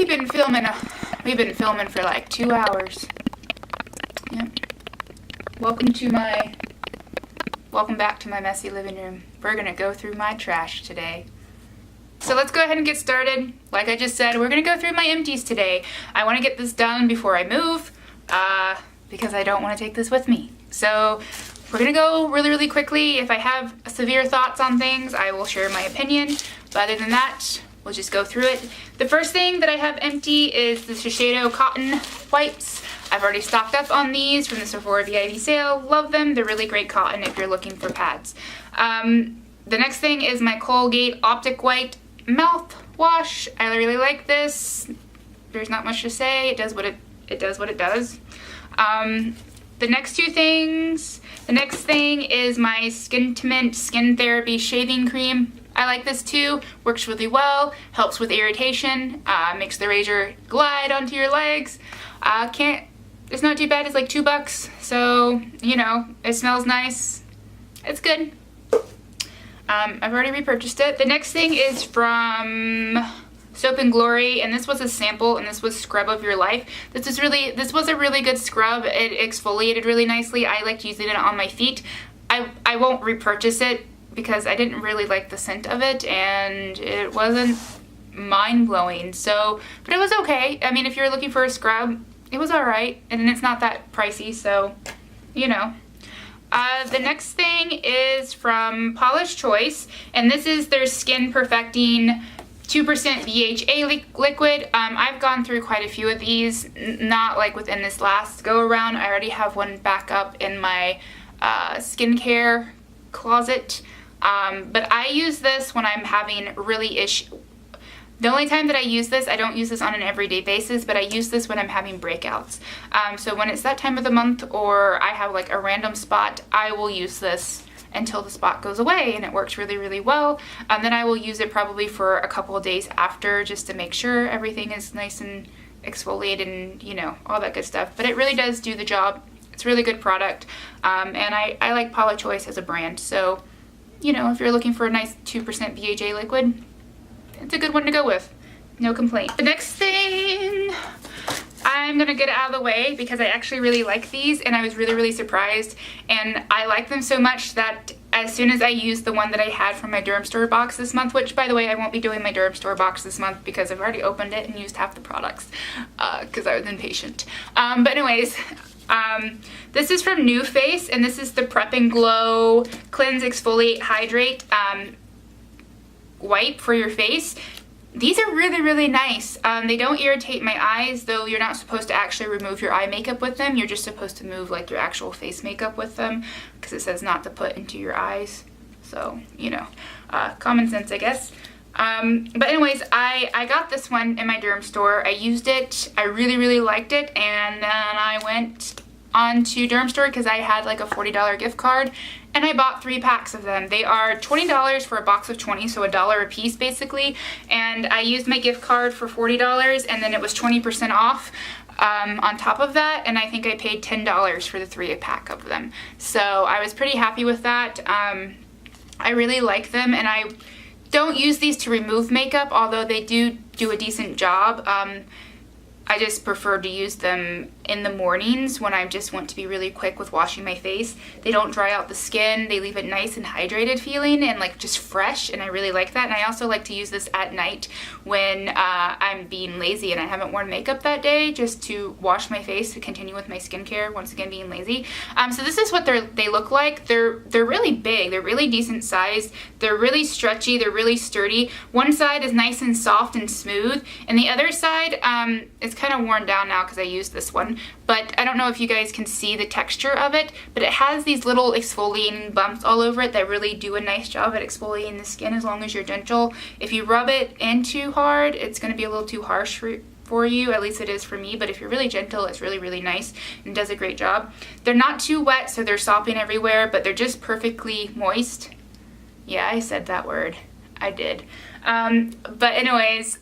we've been filming for like 2 hours. Yep. Welcome back to my messy living room. We're gonna go through my trash today. So let's go ahead and get started. Like I just said, we're gonna go through my empties today. I wanna get this done before I move, because I don't wanna take this with me. So we're gonna go really, really quickly. If I have severe thoughts on things, I will share my opinion. But other than that, we'll just go through it. The first thing that I have empty is the Shiseido cotton wipes. I've already stocked up on these from the Sephora VIP sale. Love them. They're really great cotton if you're looking for pads. The next thing is my Colgate Optic White mouthwash. I really like this. There's not much to say. It does what it does. The next two things. The next thing is my Skintimate Skin Therapy Shaving Cream. I like this too. Works really well. Helps with irritation. Makes the razor glide onto your legs. It's not too bad. It's like $2. So, you know, it smells nice. It's good. I've already repurchased it. The next thing is from Soap & Glory, and this was a sample, and this was Scrub of Your Life. This was a really good scrub. It exfoliated really nicely. I liked using it on my feet. I won't repurchase it because I didn't really like the scent of it, and it wasn't mind-blowing. So, but it was okay. I mean, if you're looking for a scrub, it was alright, and it's not that pricey, so, you know. The next thing is from Paula's Choice, and this is their Skin Perfecting 2% BHA liquid. I've gone through quite a few of these, not like within this last go around. I already have one back up in my skincare closet, but I use this when I'm having really The only time that I use this, I don't use this on an everyday basis, but I use this when I'm having breakouts. So when it's that time of the month or I have like a random spot, I will use this until the spot goes away, and it works really, really well. Then I will use it probably for a couple of days after, just to make sure everything is nice and exfoliated and, you know, all that good stuff. But it really does do the job. It's a really good product. And I like Paula Choice as a brand. So, you know, if you're looking for a nice 2% BHA liquid, it's a good one to go with. No complaint. The next thing I'm gonna get out of the way because I actually really like these, and I was really, really surprised. And I like them so much that as soon as I used the one that I had from my Derm Store box this month, which by the way, I won't be doing my Derm Store box this month because I've already opened it and used half the products because I was impatient. But anyways, this is from New Face, and this is the Prep and Glow Cleanse, Exfoliate, Hydrate wipe for your face. These are really, really nice. They don't irritate my eyes, though you're not supposed to actually remove your eye makeup with them. You're just supposed to move like your actual face makeup with them because it says not to put into your eyes. So, you know, common sense, I guess. But anyways, I got this one in my Derm Store. I used it. I really, really liked it. And then I went on to Derm Store because I had like a $40 gift card, and I bought 3 packs of them. They are $20 for a box of 20, so $1 a piece basically. And I used my gift card for $40, and then it was 20% off on top of that, and I think I paid $10 for the 3-pack of them. So I was pretty happy with that. I really like them, and I don't use these to remove makeup, although they do a decent job. I just prefer to use them in the mornings when I just want to be really quick with washing my face. They don't dry out the skin. They leave it nice and hydrated feeling and like just fresh, and I really like that. And I also like to use this at night when I'm being lazy and I haven't worn makeup that day, just to wash my face to continue with my skincare, once again being lazy. So this is what they look like. They're really big. They're really decent sized. They're really stretchy. They're really sturdy. One side is nice and soft and smooth, and the other side is kind of worn down now because I used this one, but I don't know if you guys can see the texture of it, but it has these little exfoliating bumps all over it that really do a nice job at exfoliating the skin as long as you're gentle. If you rub it in too hard, it's going to be a little too harsh for you, at least it is for me, but if you're really gentle, it's really, really nice and does a great job. They're not too wet, so they're sopping everywhere, but they're just perfectly moist. Yeah, I said that word. I did. But anyways,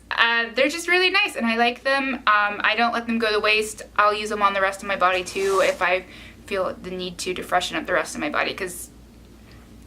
they're just really nice, and I like them. I don't let them go to waste. I'll use them on the rest of my body too if I feel the need to freshen up the rest of my body, because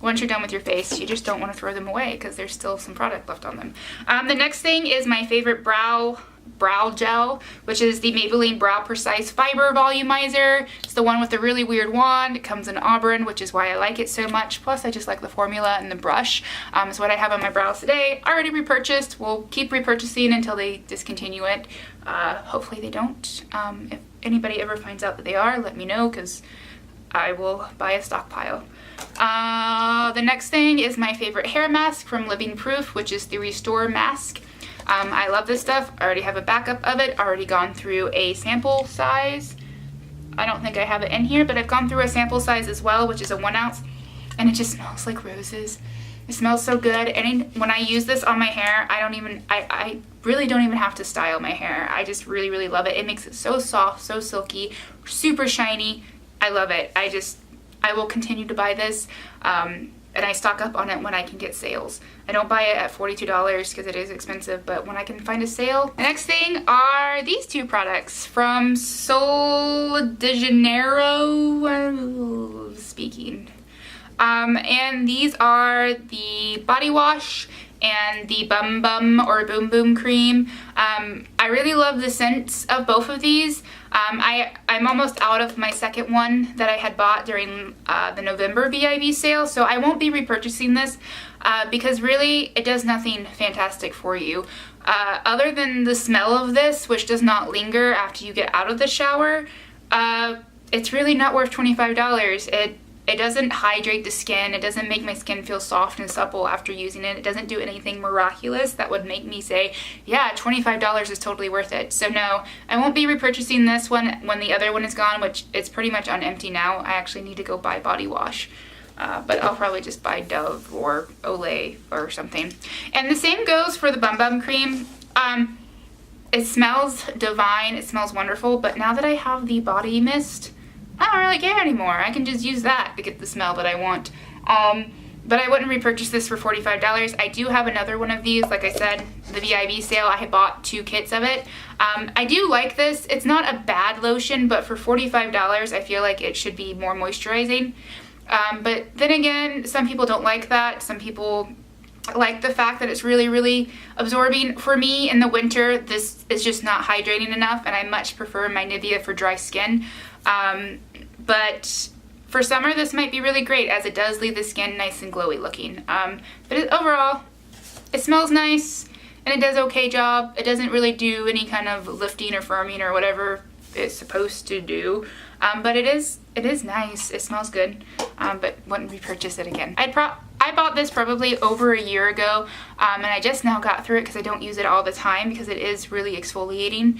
once you're done with your face, you just don't want to throw them away because there's still some product left on them. The next thing is my favorite brow Brow Gel, which is the Maybelline Brow Precise Fiber Volumizer. It's the one with the really weird wand. It comes in auburn, which is why I like it so much. Plus, I just like the formula and the brush. It's what I have on my brows today. Already repurchased. We'll keep repurchasing until they discontinue it. Hopefully they don't. If anybody ever finds out that they are, let me know, because I will buy a stockpile. The next thing is my favorite hair mask from Living Proof, which is the Restore Mask. I love this stuff. I already have a backup of it. Already gone through a sample size. I don't think I have it in here, but I've gone through a sample size as well, which is a 1 ounce, and it just smells like roses. It smells so good, and when I use this on my hair, I really don't even have to style my hair. I just really, really love it. It makes it so soft, so silky, super shiny. I love it. I will continue to buy this, and I stock up on it when I can get sales. I don't buy it at $42 because it is expensive, but when I can find a sale. The next thing are these two products from Sol de Janeiro, and these are the body wash and the Bum Bum or Boom Boom cream. I really love the scents of both of these. I'm almost out of my second one that I had bought during the November VIB sale, so I won't be repurchasing this because really it does nothing fantastic for you. Other than the smell of this, which does not linger after you get out of the shower, it's really not worth $25. It doesn't hydrate the skin. It doesn't make my skin feel soft and supple after using it. It doesn't do anything miraculous that would make me say, yeah, $25 is totally worth it. So no, I won't be repurchasing this one when the other one is gone, which it's pretty much on empty now. I actually need to go buy body wash. But I'll probably just buy Dove or Olay or something. And the same goes for the Bum Bum cream. It smells divine. It smells wonderful. But now that I have the body mist, I don't really care anymore. I can just use that to get the smell that I want. But I wouldn't repurchase this for $45. I do have another one of these. Like I said, the VIB sale, I had bought 2 kits of it. I do like this. It's not a bad lotion, but for $45, I feel like it should be more moisturizing. But then again, some people don't like that. Some people like the fact that it's really, really absorbing. For me, in the winter, this is just not hydrating enough, and I much prefer my Nivea for dry skin. But for summer, this might be really great, as it does leave the skin nice and glowy looking. But overall, it smells nice, and it does okay job. It doesn't really do any kind of lifting or firming or whatever it's supposed to do. But it is nice. It smells good, but wouldn't repurchase it again. I bought this probably over a year ago, and I just now got through it because I don't use it all the time because it is really exfoliating.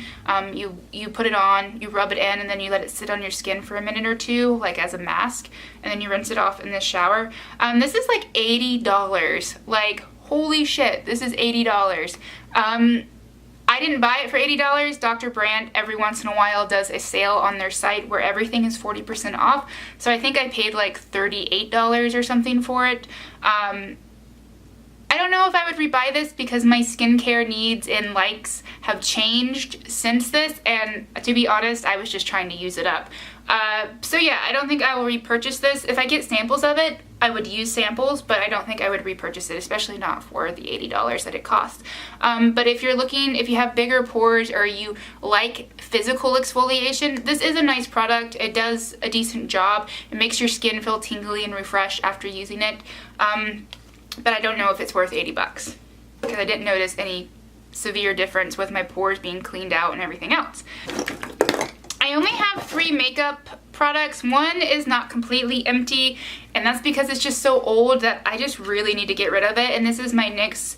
You put it on, you rub it in, and then you let it sit on your skin for a minute or two, like as a mask, and then you rinse it off in the shower. This is like $80. Like, holy shit, this is $80. I didn't buy it for $80. Dr. Brandt every once in a while does a sale on their site where everything is 40% off. So I think I paid like $38 or something for it. I don't know if I would rebuy this because my skincare needs and likes have changed since this, and to be honest, I was just trying to use it up. So yeah, I don't think I will repurchase this. If I get samples of it, I would use samples, but I don't think I would repurchase it, especially not for the $80 that it costs. But if you have bigger pores or you like physical exfoliation, this is a nice product. It does a decent job. It makes your skin feel tingly and refreshed after using it. But I don't know if it's worth $80 because I didn't notice any severe difference with my pores being cleaned out and everything else. I only have 3 makeup products. One is not completely empty, and that's because it's just so old that I just really need to get rid of it. And this is my NYX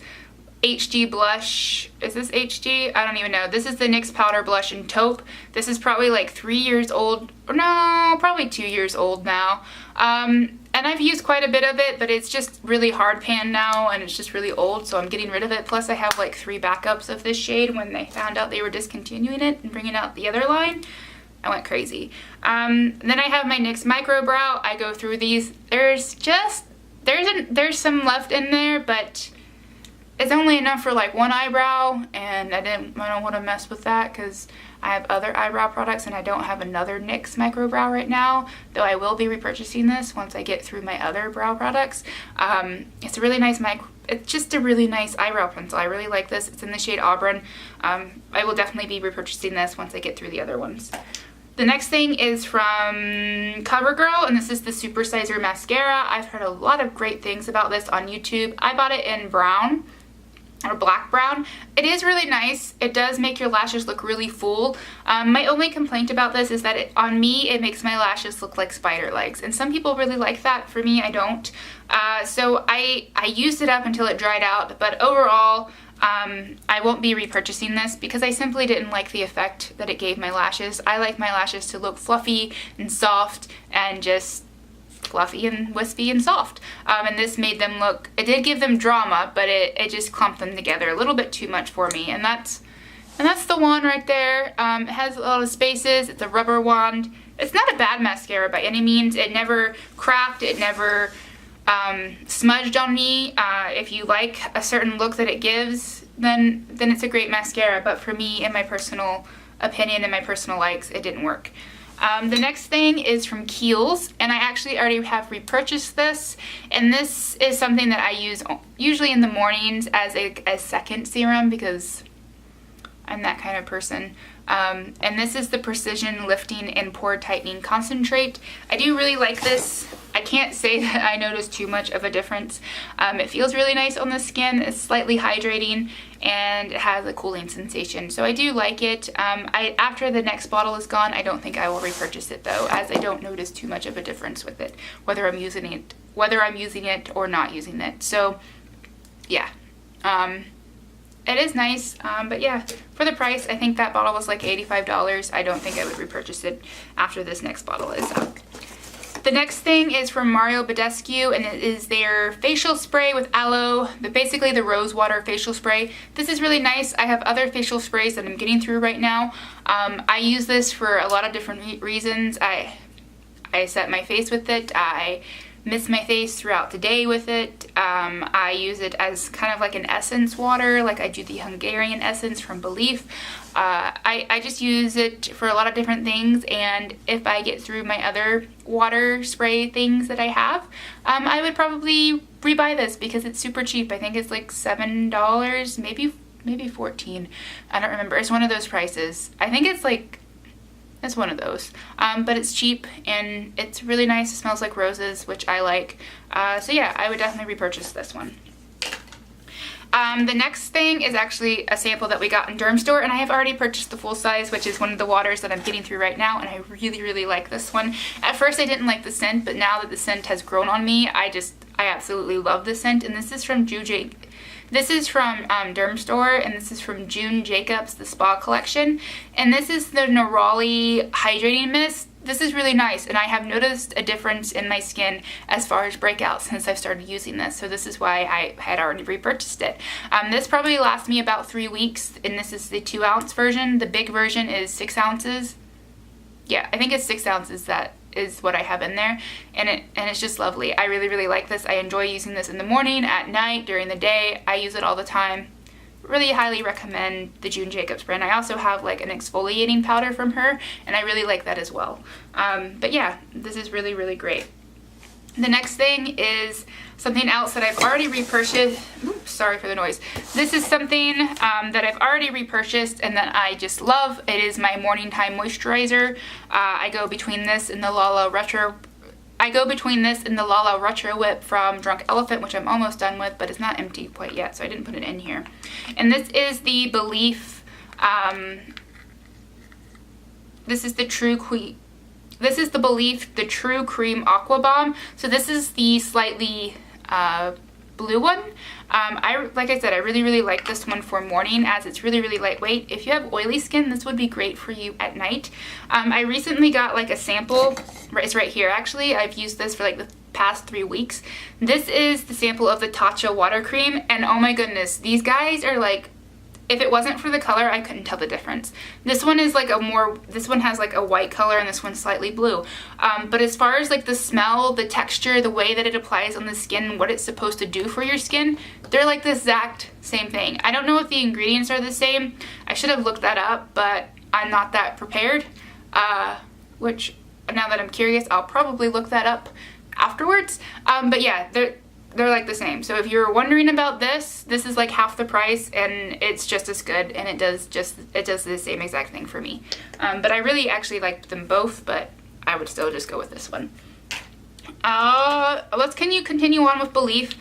HD blush. Is this HD? I don't even know. This is the NYX powder blush in Taupe. This is probably like 3 years old. Or no, probably 2 years old now. And I've used quite a bit of it, but it's just really hard pan now, and it's just really old, so I'm getting rid of it. Plus I have like 3 backups of this shade when they found out they were discontinuing it and bringing out the other line. I went crazy. Then I have my NYX Micro Brow. I go through these. There's some left in there, but it's only enough for like one eyebrow, and I don't want to mess with that because I have other eyebrow products and I don't have another NYX micro brow right now, though I will be repurchasing this once I get through my other brow products. It's a really nice it's just a really nice eyebrow pencil. I really like this. It's in the shade Auburn. I will definitely be repurchasing this once I get through the other ones. The next thing is from CoverGirl, and this is the Supersizer Mascara. I've heard a lot of great things about this on YouTube. I bought it in brown, or black brown. It is really nice. It does make your lashes look really full. My only complaint about this is that on me it makes my lashes look like spider legs, and some people really like that. For me, I don't. So I used it up until it dried out, but overall I won't be repurchasing this because I simply didn't like the effect that it gave my lashes. I like my lashes to look fluffy and soft and just fluffy and wispy and soft. And this made them look, it did give them drama, but it just clumped them together a little bit too much for me. And that's the wand right there. It has a lot of spaces. It's a rubber wand. It's not a bad mascara by any means. It never cracked. It never smudged on me. If you like a certain look that it gives, then it's a great mascara. But for me, in my personal opinion and my personal likes, it didn't work. The next thing is from Kiehl's, and I actually already have repurchased this, and this is something that I use usually in the mornings as a second serum because I'm that kind of person. And this is the Precision Lifting and Pore Tightening Concentrate. I do really like this. I can't say that I noticed too much of a difference. It feels really nice on the skin. It's slightly hydrating and it has a cooling sensation. So I do like it. After the next bottle is gone, I don't think I will repurchase it though, as I don't notice too much of a difference with it, whether I'm using it or not using it. So yeah. It is nice, but yeah, for the price, I think that bottle was like $85. I don't think I would repurchase it after this next bottle is up. The next thing is from Mario Badescu, and it is their facial spray with aloe, basically the rose water facial spray. This is really nice. I have other facial sprays that I'm getting through right now. I use this for a lot of different reasons. I set my face with it. I mist my face throughout the day with it. I use it as kind of like an essence water, like I do the Hungarian essence from Belief. I just use it for a lot of different things, and if I get through my other water spray things that I have, I would probably rebuy this because it's super cheap. I think it's like $7, maybe 14. I don't remember. It's one of those prices. I think it's like, it's one of those, but it's cheap and it's really nice. It smells like roses, which I like. So yeah, I would definitely repurchase this one. The next thing is actually a sample that we got in Dermstore, and I have already purchased the full size, which is one of the waters that I'm getting through right now, and I really, really like this one. At first I didn't like the scent, but now that the scent has grown on me, I absolutely love the scent. And this is from Dermstore, and this is from June Jacobs, the Spa Collection. And this is the Neroli Hydrating Mist. This is really nice, and I have noticed a difference in my skin as far as breakouts since I've started using this. So this is why I had already repurchased it. This probably lasts me about 3 weeks, and this is the 2-ounce version. The big version is 6 ounces. Yeah, I think it's 6 ounces that is what I have in there, and it's just lovely. I really, really like this. I enjoy using this in the morning, at night, during the day. I use it all the time. Really highly recommend the June Jacobs brand. I also have like an exfoliating powder from her, and I really like that as well. But yeah, this is really, really great. The next thing is something else that I've already repurchased. Oops, sorry for the noise. This is something that I've already repurchased and that I just love. It is my morning time moisturizer. I go between this and the Lala Retro Whip from Drunk Elephant, which I'm almost done with, but it's not empty quite yet, so I didn't put it in here. And this is the Belief, this is the Belief, the True Cream Aqua Bomb. So this is the slightly blue one. Like I said, I really, really like this one for morning, as it's really, really lightweight. If you have oily skin, this would be great for you at night. I recently got like a sample. It's right here actually. I've used this for like the past 3 weeks. This is the sample of the Tatcha water cream, and oh my goodness, these guys are like if it wasn't for the color, I couldn't tell the difference. This one is like this one has like a white color and this one's slightly blue. But as far as like the smell, the texture, the way that it applies on the skin, what it's supposed to do for your skin, they're like the exact same thing. I don't know if the ingredients are the same. I should have looked that up, but I'm not that prepared. Which, now that I'm curious, I'll probably look that up afterwards. But yeah, they're like the same. So if you're wondering about this is like half the price and it's just as good, and it does the same exact thing for me. But I really actually liked them both, but I would still just go with this one. Can you continue on with Belief?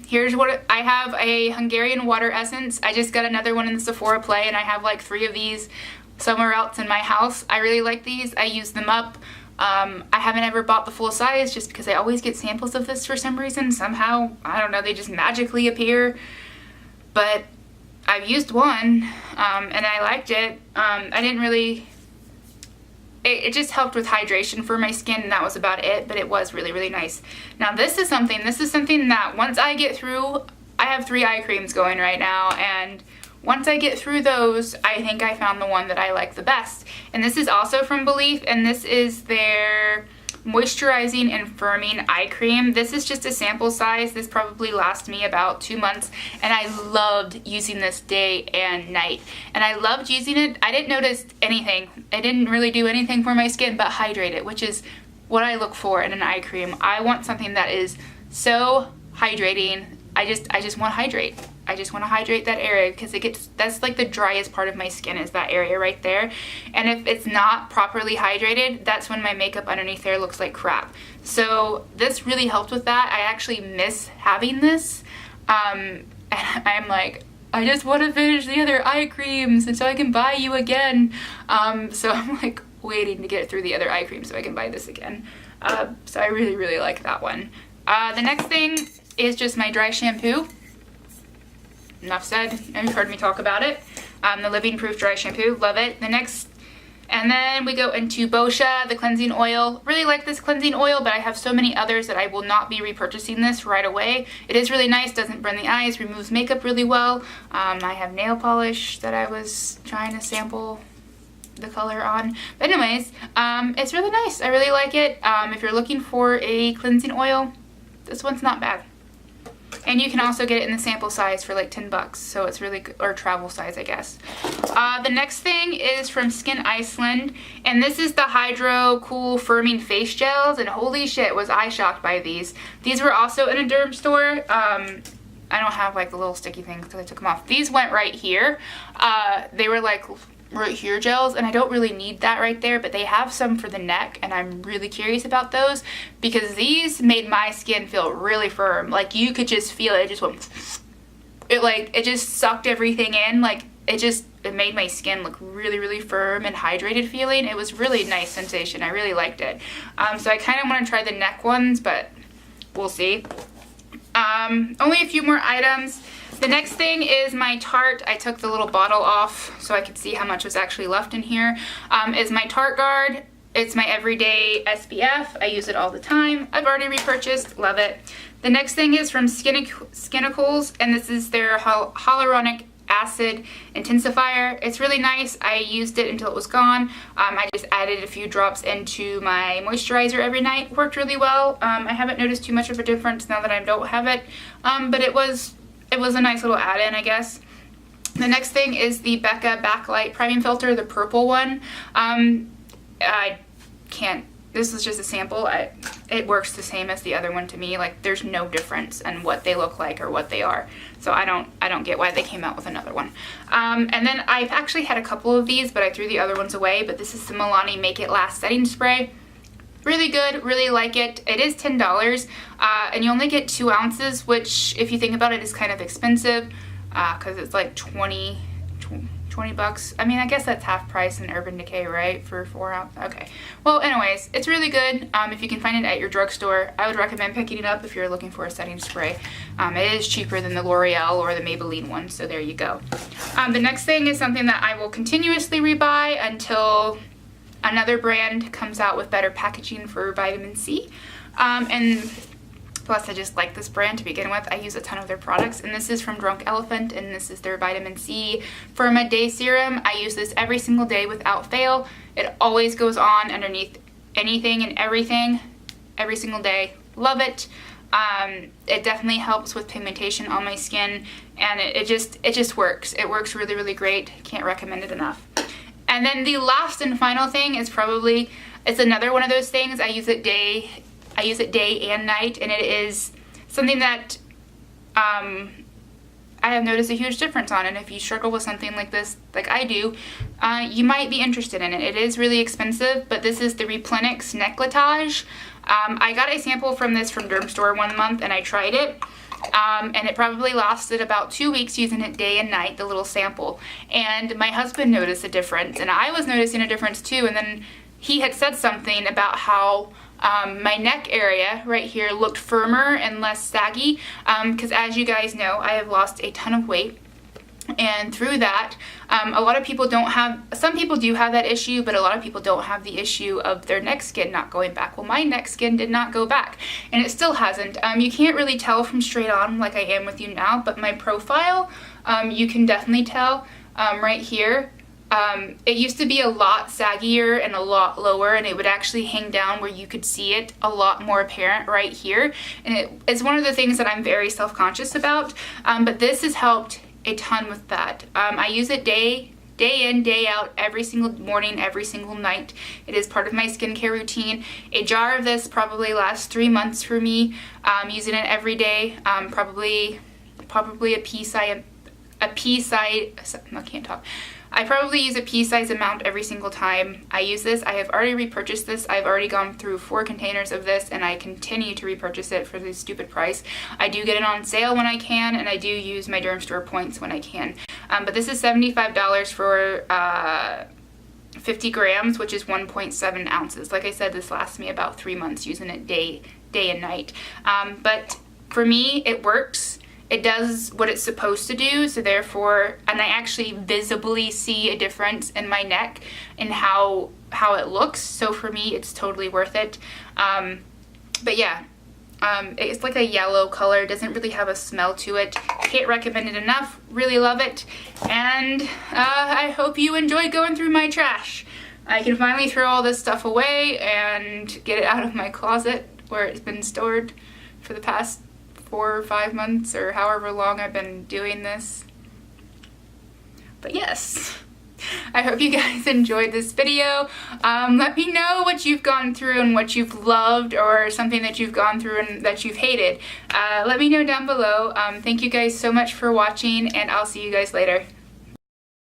Here's what I have: a Hungarian water essence. I just got another one in the Sephora Play, and I have like 3 of these somewhere else in my house. I really like these. I use them up. I haven't ever bought the full size just because I always get samples of this for some reason. Somehow, I don't know, they just magically appear. But I've used one, and I liked it. I didn't really... It just helped with hydration for my skin, and that was about it, but it was really, really nice. Now this is something that once I get through, I have 3 eye creams going right now, and once I get through those, I think I found the one that I like the best. And this is also from Belief, and this is their moisturizing and firming eye cream. This is just a sample size. This probably lasts me about 2 months, and I loved using this day and night. And I loved using it. I didn't notice anything. It didn't really do anything for my skin but hydrate it, which is what I look for in an eye cream. I want something that is so hydrating. I just want to hydrate. I just want to hydrate that area because that's like the driest part of my skin, is that area right there. And if it's not properly hydrated, that's when my makeup underneath there looks like crap. So this really helped with that. I actually miss having this. And I'm like, I just want to finish the other eye creams and so I can buy you again. So I'm like waiting to get through the other eye cream so I can buy this again. So I really, really like that one. The next thing is just my dry shampoo. Enough said. You've heard me talk about it. The Living Proof Dry Shampoo. Love it. And then we go into Boscia, the cleansing oil. Really like this cleansing oil, but I have so many others that I will not be repurchasing this right away. It is really nice. Doesn't burn the eyes. Removes makeup really well. I have nail polish that I was trying to sample the color on. But anyways, it's really nice. I really like it. If you're looking for a cleansing oil, this one's not bad. And you can also get it in the sample size for like 10 bucks. So it's really good, or travel size, I guess. The next thing is from Skin Iceland. And this is the Hydro Cool Firming Face Gels. And holy shit, was I shocked by these. These were also in a derm store. I don't have like the little sticky things because I took them off. These went right here. They were like right here gels, and I don't really need that right there, but they have some for the neck, and I'm really curious about those because these made my skin feel really firm. Like you could just feel it. It just went, it just sucked everything in. Like it made my skin look really, really firm and hydrated feeling. It was really nice sensation. I really liked it. So I kind of want to try the neck ones, but we'll see. Only a few more items. The next thing is my Tarte. I took the little bottle off so I could see how much was actually left in here. Is my Tarte Guard. It's my everyday SPF. I use it all the time. I've already repurchased. Love it. The next thing is from Skinicals, and this is their hyaluronic acid intensifier. It's really nice. I used it until it was gone. I just added a few drops into my moisturizer every night. Worked really well. I haven't noticed too much of a difference now that I don't have it, but it was a nice little add-in, I guess. The next thing is the Becca Backlight Priming Filter, the purple one. This is just a sample. It works the same as the other one to me. Like there's no difference in what they look like or what they are. So I don't get why they came out with another one. And then I've actually had a couple of these, but I threw the other ones away. But this is the Milani Make It Last Setting Spray. Really good, really like it. It is $10, and you only get 2 ounces, which if you think about it is kind of expensive because it's like 20 bucks. I mean, I guess that's half price in Urban Decay, right, for 4 ounce? Okay. Well, anyways, it's really good. If you can find it at your drugstore, I would recommend picking it up if you're looking for a setting spray. It is cheaper than the L'Oreal or the Maybelline one, so there you go. The next thing is something that I will continuously rebuy until another brand comes out with better packaging for vitamin C. And Plus, I just like this brand to begin with. I use a ton of their products, and this is from Drunk Elephant, and this is their Vitamin C Firma Day Serum. I use this every single day without fail. It always goes on underneath anything and everything every single day. Love it. It definitely helps with pigmentation on my skin, and it just works. It works really, really great. Can't recommend it enough. And then the last and final thing is probably, it's another one of those things I use it day and night, and it is something that I have noticed a huge difference on. And if you struggle with something like this, like I do, you might be interested in it. It is really expensive, but this is the Replenix Necklatage. I got a sample from this from Dermstore one month, and I tried it. And it probably lasted about 2 weeks using it day and night, the little sample. And my husband noticed a difference, and I was noticing a difference too. And then he had said something about how my neck area right here looked firmer and less saggy, because as you guys know, I have lost a ton of weight. And through that, a lot of people don't have, some people do have that issue, but a lot of people don't have the issue of their neck skin not going back. Well, my neck skin did not go back, and it still hasn't. You can't really tell from straight on like I am with you now, but my profile, you can definitely tell right here. It used to be a lot saggier and a lot lower, and it would actually hang down where you could see it a lot more apparent right here. And it's one of the things that I'm very self-conscious about, but this has helped a ton with that. I use it day in, day out, every single morning, every single night. It is part of my skincare routine. A jar of this probably lasts 3 months for me. Using it every day, probably a pea-size, I can't talk. I probably use a pea-size amount every single time I use this. I have already repurchased this. I've already gone through 4 containers of this, and I continue to repurchase it for the stupid price. I do get it on sale when I can, and I do use my Dermstore points when I can. But this is $75 for 50 grams, which is 1.7 ounces. Like I said, this lasts me about 3 months using it day and night. But for me, it works. It does what it's supposed to do, so therefore, and I actually visibly see a difference in my neck and how it looks, so for me, it's totally worth it. But yeah, it's like a yellow color, doesn't really have a smell to it. Can't recommend it enough, really love it, and I hope you enjoyed going through my trash. I can finally throw all this stuff away and get it out of my closet where it's been stored for the past 4 or 5 months, or however long I've been doing this. But yes, I hope you guys enjoyed this video. Let me know what you've gone through and what you've loved, or something that you've gone through and that you've hated. Let me know down below. Thank you guys so much for watching, and I'll see you guys later.